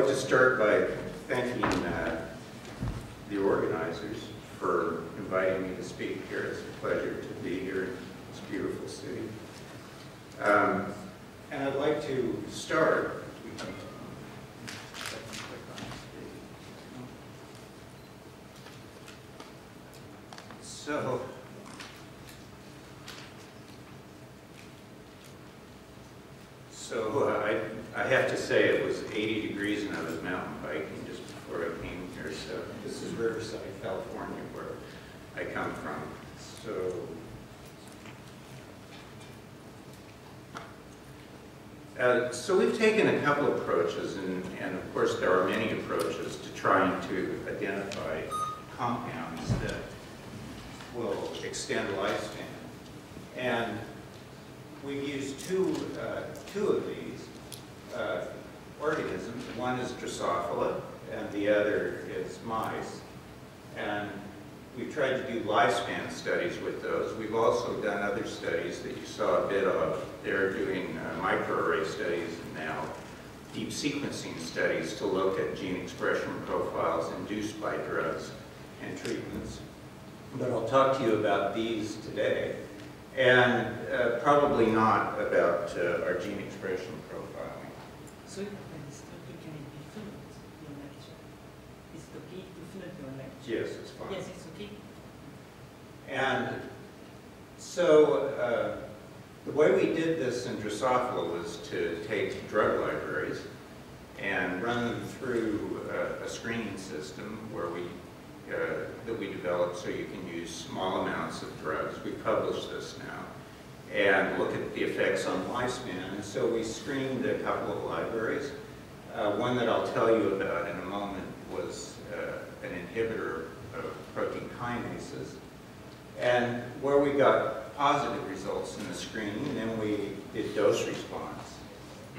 I'd like to start by thanking the organizers for inviting me to speak here. It's a pleasure to be here in this beautiful city. And I'd like to start. I have to say it was 80 degrees and I was mountain biking just before I came here. So this is Riverside, California, where I come from. So we've taken a couple of approaches, and of course there are many approaches to trying to identify compounds that will extend lifespan. And we've used two of these organisms. One is Drosophila, and the other is mice. And we've tried to do lifespan studies with those. We've also done other studies that you saw a bit of. They're doing microarray studies and now deep sequencing studies to look at gene expression profiles induced by drugs and treatments. But I'll talk to you about these today, and probably not about our gene expression profiling. So this topic can be fluent, your lecture? Is it okay to fluent your lecture? Yes, it's fine. Yes, it's okay. And so the way we did this in Drosophila was to take drug libraries and run them through a screening system where that we developed so you can use small amounts of drugs. We publish this now, and look at the effects on lifespan. And so we screened a couple of libraries. One that I'll tell you about in a moment was an inhibitor of protein kinases. And where we got positive results in the screening, then we did dose response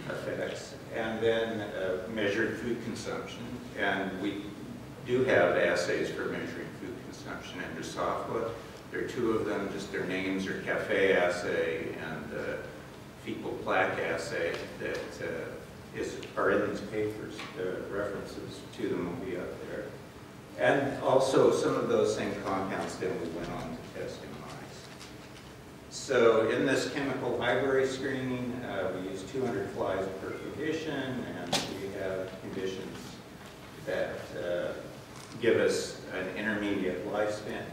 effects, and then measured food consumption. And we do have assays for measuring food consumption in Drosophila. There are two of them, just their names are cafe assay and fecal plaque assay that are in these papers. The references to them will be up there. And also some of those same compounds then we went on to test in mice. So in this chemical library screening, we use 200 flies per condition, and we have conditions that give us an intermediate lifespan.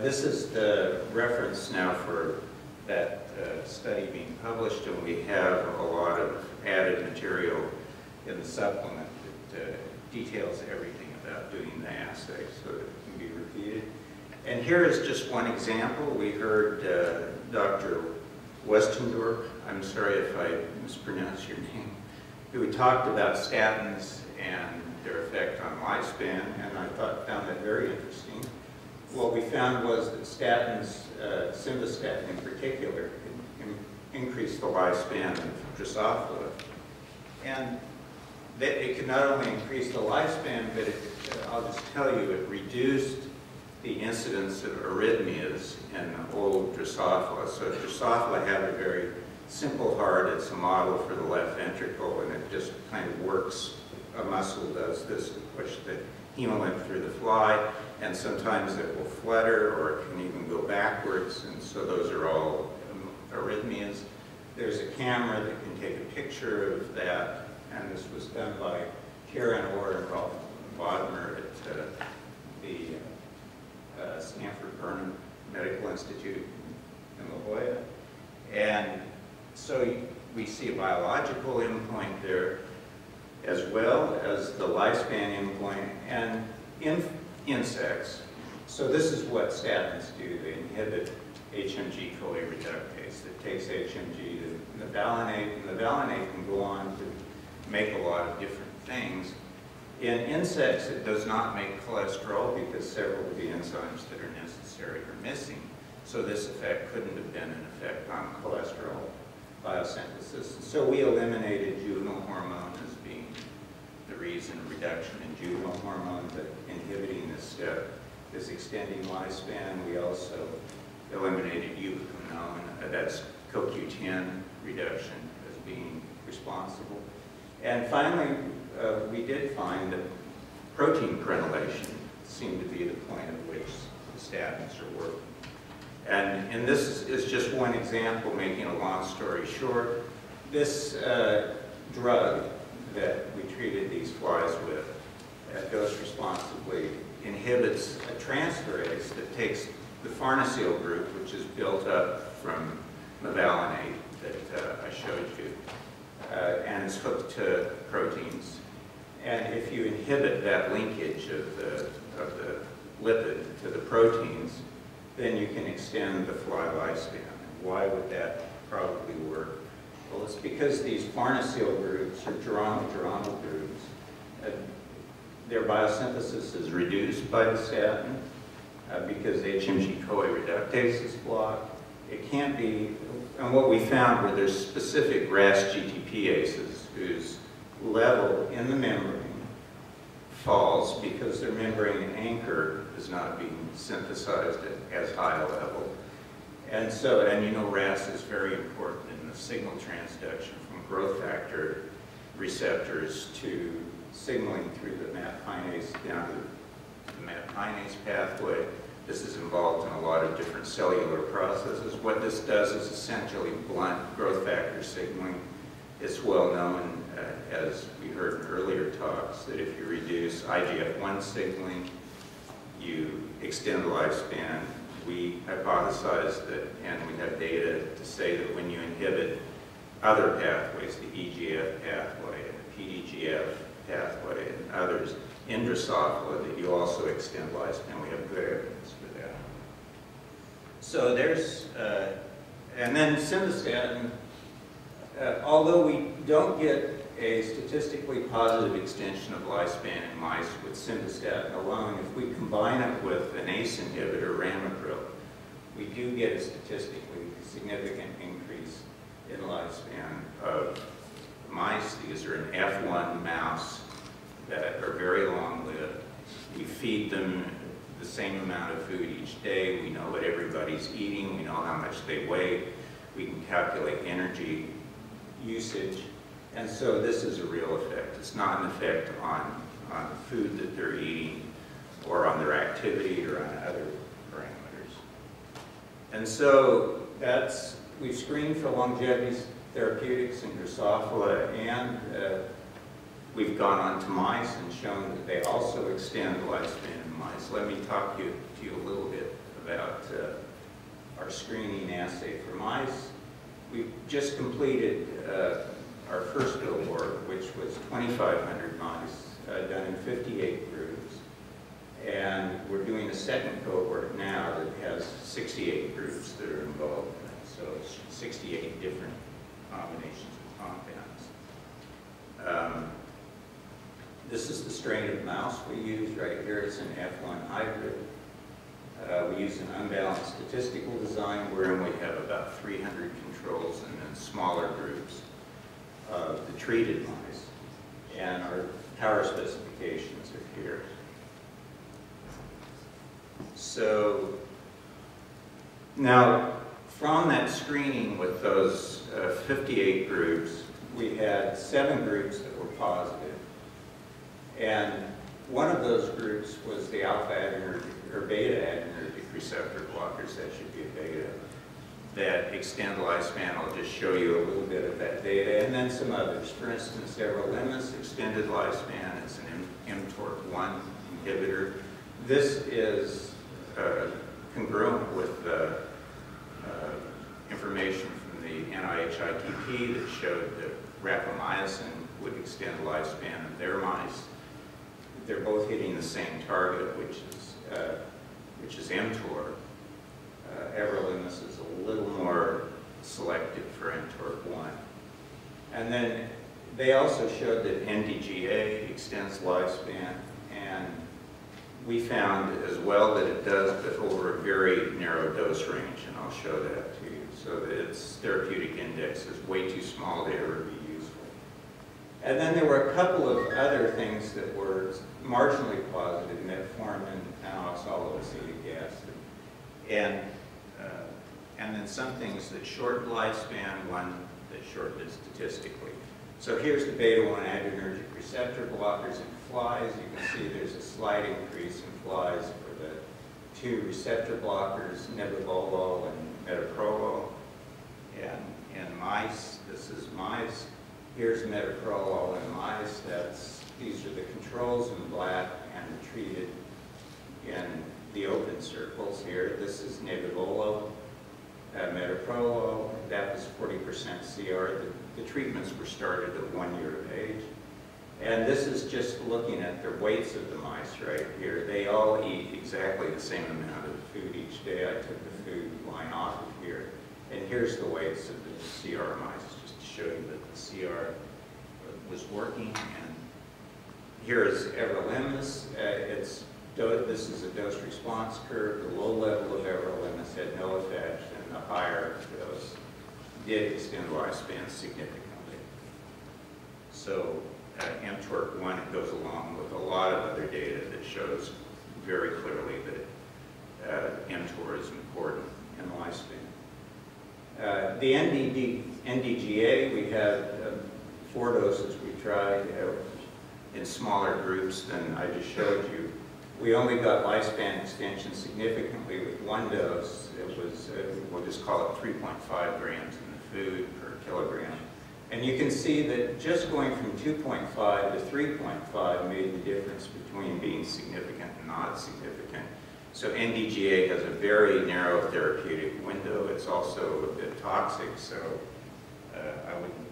This is the reference now for that study being published, and we have a lot of added material in the supplement that details everything about doing the assay so that it can be repeated. And here is just one example. We heard Dr. Westendorp, I'm sorry if I mispronounce your name, who talked about statins and their effect on lifespan, and I found that very interesting. What we found was that statins, simvastatin in particular, can increase the lifespan of Drosophila. And it could not only increase the lifespan, but I'll just tell you, it reduced the incidence of arrhythmias in old Drosophila. So Drosophila had a very simple heart. It's a model for the left ventricle, and it just kind of works. A muscle does this to push the hemolymph through the fly, and sometimes it will flutter or it can even go backwards, and so those are all arrhythmias. There's a camera that can take a picture of that, and this was done by Karen Orr and Ralph Bodmer at the Stanford Burnham Medical Institute in La Jolla. And so we see a biological endpoint there, as well as the lifespan endpoint, and in insects. So this is what statins do. They inhibit HMG-CoA reductase that takes HMG to mevalonate, and mevalonate can go on to make a lot of different things. In insects, it does not make cholesterol because several of the enzymes that are necessary are missing. So this effect couldn't have been an effect on cholesterol biosynthesis. So we eliminated juvenile hormone as being the reason, reduction in juvenile hormone, but inhibiting this step is extending lifespan. We also eliminated euquinone, that's CoQ10 reduction, as being responsible. And finally, we did find that protein prenylation seemed to be the point at which the statins are working. And this is just one example, making a long story short. This drug that we treated these flies with, dose responsibly, inhibits a transferase that takes the farnesyl group, which is built up from mevalonate that I showed you, and is hooked to proteins. And if you inhibit that linkage of the lipid to the proteins, then you can extend the fly lifespan. Why would that probably work? Well, it's because these farnesyl groups, or geranyl groups, their biosynthesis is reduced by the statin because HMG-CoA reductase is blocked. It can't be, and what we found were there's specific RAS GTPases whose level in the membrane falls because their membrane anchor is not being synthesized at as high a level. And so, and you know RAS is very important in the signal transduction from growth factor receptors to signaling through the MAP kinase down to the MAP kinase pathway. This is involved in a lot of different cellular processes. What this does is essentially blunt growth factor signaling. It's well known, as we heard in earlier talks, that if you reduce IGF-1 signaling, you extend lifespan. We hypothesize that, and we have data to say that when you inhibit other pathways, the EGF pathway, the PDGF pathway, and others, in Drosophila, that you also extend lifespan. We have good evidence for that. So there's, and then simvastatin, although we don't get a statistically positive extension of lifespan in mice with simvastatin alone, if we combine it with an ACE inhibitor, ramipril, we do get a statistically significant increase in lifespan of mice. These are an F1 mouse that are very long-lived. We feed them the same amount of food each day. We know what everybody's eating. We know how much they weigh. We can calculate energy usage. And so this is a real effect. It's not an effect on food that they're eating or on their activity or on other parameters. And so that's, we've screened for longevity therapeutics in Drosophila, and we've gone on to mice and shown that they also extend lifespan in mice. Let me talk to you a little bit about our screening assay for mice. We've just completed our first cohort, which was 2,500 mice, done in 58 groups. And we're doing a second cohort now that has 68 groups that are involved in it. So it's 68 different combinations of compounds. This is the strain of mouse we use right here. It's an F1 hybrid. We use an unbalanced statistical design wherein we have about 300 controls and then smaller groups of the treated mice. And our power specifications are here. So now, from that screening with those 58 groups, we had 7 groups that were positive. And one of those groups was the alpha adrenergic or beta adrenergic receptor blockers, that should be a beta, that extend lifespan. I'll just show you a little bit of that data, and then some others. For instance, everolimus, extended lifespan. It's an mTORC1 inhibitor. This is congruent with information from the NIH-ITP that showed that rapamycin would extend lifespan of their mice. They're both hitting the same target, which is mTOR. Everolimus is a little more selective for mTORC1. And then they also showed that NDGA extends lifespan, and we found as well that it does, but over a very narrow dose range, and I'll show that to you. So that its therapeutic index is way too small to ever be useful. And then there were a couple of other things that were marginally positive, metformin and oxaloacetic acid. And then some things that shortened lifespan, one that shortened it statistically. So here's the beta-1 adrenergic receptor blockers in flies. You can see there's a slight increase in flies for the 2 receptor blockers, nebivolol and metoprolol. And in mice, this is mice. Here's metoprolol in mice. These are the controls in black and treated in the open circles here. This is nebivolol, metoprolol. That was 40% CR. The treatments were started at 1 year of age. And this is just looking at the weights of the mice right here. They all eat exactly the same amount of food each day. I took the food line off of here. And here's the weights of the CR mice, just to show you that the CR was working. And here is everolimus. This is a dose response curve. The low level of everolimus had no effect, and the higher dose did extend lifespan significantly. So mTORC1 goes along with a lot of other data that shows very clearly that mTOR is important in lifespan. The NDGA, we had 4 doses we tried in smaller groups than I just showed you. We only got lifespan extension significantly with 1 dose. It was, we'll just call it 3.5 grams in the food per kilogram. And you can see that just going from 2.5 to 3.5 made the difference between being significant and not significant. So NDGA has a very narrow therapeutic window. It's also a bit toxic, so I wouldn't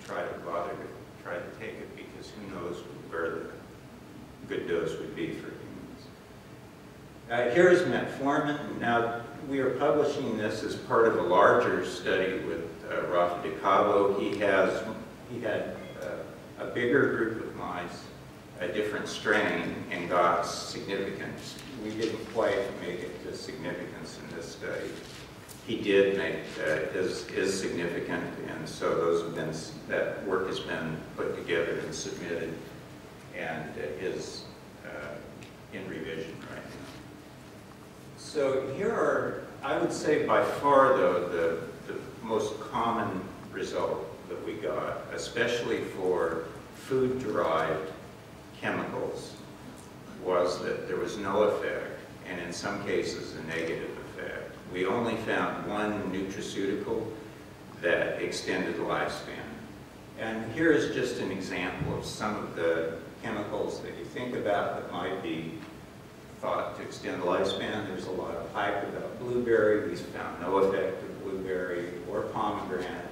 try to take it, because who knows where the good dose would be for humans. Here is metformin. Now, we are publishing this as part of a larger study with Rafa DiCavo. He had a bigger group of mice, a different strain, and got significance. We didn't quite make it to significance in this study. He did make is significant, and so that work has been put together and submitted, and is in revision right now. So here are, I would say by far though, the most common result that we got, especially for food-derived chemicals, was that there was no effect, and in some cases a negative effect. We only found 1 nutraceutical that extended lifespan. And here is just an example of some of the chemicals that you think about that might be thought to extend lifespan. There's a lot of hype about blueberry. We found no effect of blueberry or pomegranate.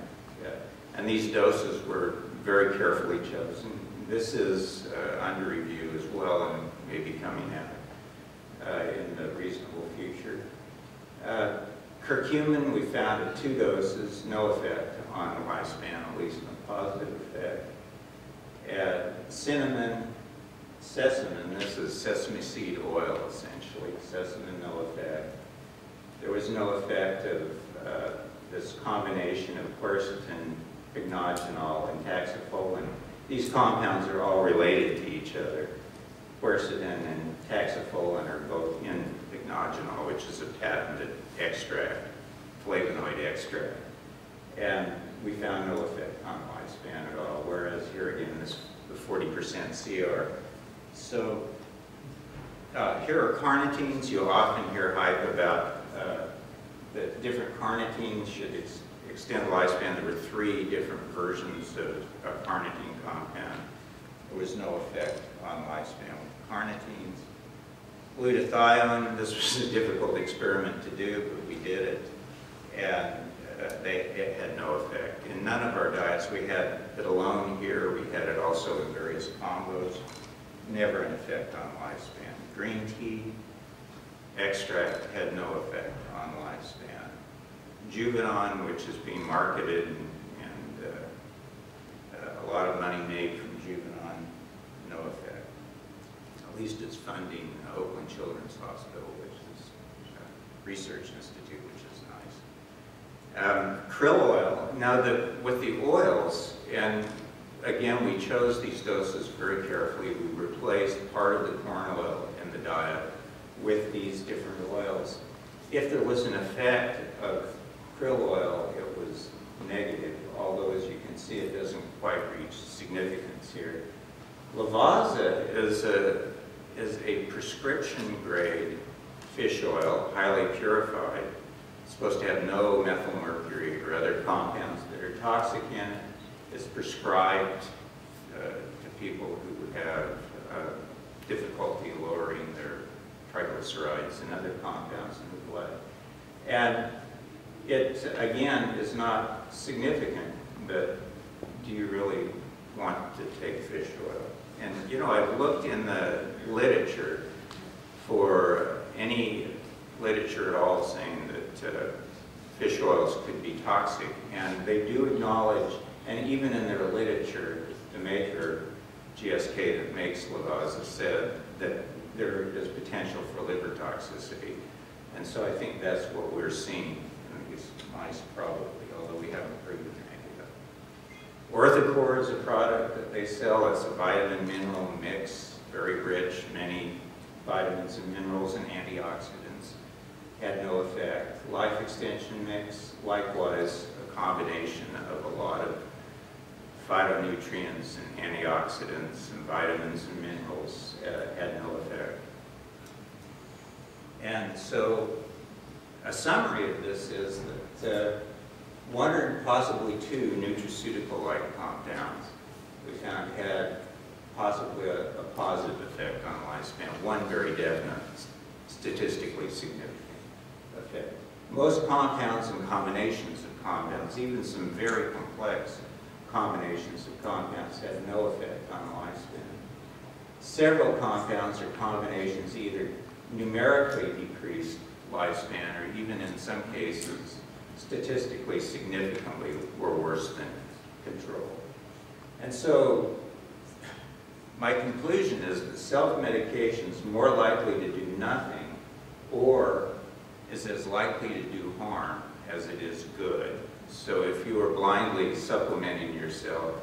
And these doses were very carefully chosen. This is under review as well, and may be coming out in the reasonable future. Curcumin, we found at 2 doses, no effect on the lifespan, at least no positive effect. Cinnamon, sesamin, this is sesame seed oil essentially. Sesamin, no effect. There was no effect of this combination of quercetin, pycnogenol, and taxofolin. These compounds are all related to each other. Quercetin and taxofolin are both in pycnogenol, which is a patented extract, flavonoid extract. And we found no effect on lifespan at all, whereas here again, the 40% CR. So here are carnitines. You'll often hear hype about that different carnitines should extend lifespan. There were 3 different versions of a carnitine compound. There was no effect on lifespan with carnitines. Glutathione, this was a difficult experiment to do, but we did it. And it had no effect. In none of our diets, we had it alone here. We had it also in various combos. Never an effect on lifespan. Green tea extract had no effect on lifespan. Juvenon, which is being marketed, and a lot of money made from Juvenon, no effect. At least it's funding Oakland Children's Hospital, which is a research institute, which is nice. Krill oil. Now, with the oils, and again, we chose these doses very carefully. We replaced part of the corn oil in the diet with these different oils. If there was an effect of krill oil, it was negative although as you can see it doesn't quite reach significance here. Lavaza is a prescription grade fish oil, highly purified. It's supposed to have no methyl mercury or other compounds that are toxic in it. It's prescribed to people who have difficulty lowering their triglycerides and other compounds in the blood. And it, again, is not significant, but do you really want to take fish oil? And, you know, I've looked in the literature for any literature at all saying that fish oils could be toxic, and they do acknowledge, and even in their literature, the maker, GSK, that makes Lavaza, said that there is potential for liver toxicity. And so I think that's what we're seeing in these mice probably, although we haven't proven any of it. Orthocor is a product that they sell. It's a vitamin mineral mix, very rich, many vitamins and minerals and antioxidants. Had no effect. Life extension mix, likewise a combination of a lot of phytonutrients and antioxidants and vitamins and minerals, had no effect. And so a summary of this is that one or possibly two nutraceutical-like compounds we found had possibly a positive effect on lifespan, one very definite, statistically significant effect. Most compounds and combinations of compounds, even some very complex combinations of compounds, had no effect on lifespan. Several compounds or combinations either numerically decreased lifespan or even in some cases statistically significantly were worse than control. And so my conclusion is that self-medication is more likely to do nothing or is as likely to do harm as it is good. So if you are blindly supplementing yourself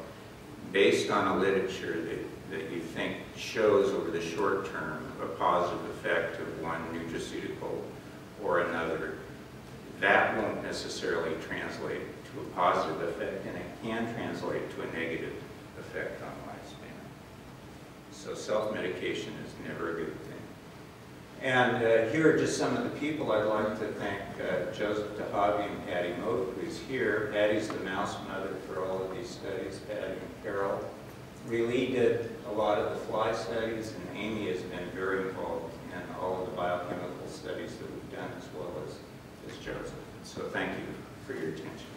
based on a literature that you think shows over the short term a positive effect of one nutraceutical or another, that won't necessarily translate to a positive effect, and it can translate to a negative effect on lifespan. So self-medication is never a good thing. And here are just some of the people I'd like to thank. Joseph DeHavi and Patty Moak, who's here. Patty's the mouse mother for all of these studies, Patty and Carol. Lee did a lot of the fly studies, and Amy has been very involved in all of the biochemical studies that we've done, as well as Joseph. So thank you for your attention.